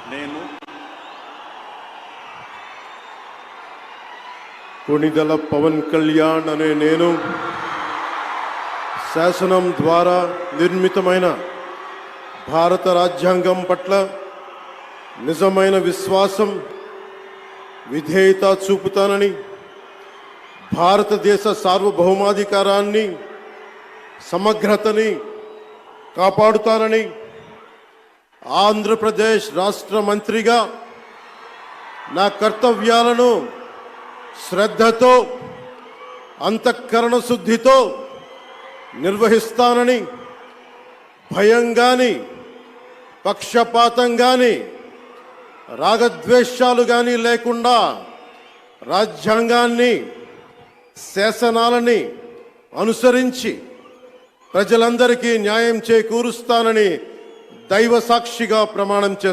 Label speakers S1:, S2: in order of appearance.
S1: నేను
S2: కొణిదెల పవన్ కళ్యాణ్ అనే నేను శాసనం ద్వారా నిర్మితమైన భారత రాజ్యాంగం పట్ల నిజమైన విశ్వాసం, విధేయత చూపుతానని, భారతదేశ సార్వభౌమాధికారాన్ని, సమగ్రతని కాపాడుతానని, ఆంధ్రప్రదేశ్ రాష్ట్ర మంత్రిగా నా కర్తవ్యాలను శ్రద్ధతో, అంతఃకరణ శుద్ధితో నిర్వహిస్తానని, భయం గాని, పక్షపాతం గాని, రాగద్వేషాలు గాని లేకుండా రాజ్యాంగాన్ని, శాసనాలని అనుసరించి ప్రజలందరికీ న్యాయం చేకూరుస్తానని దైవ సాక్షిగా ప్రమాణం చేస్తాను.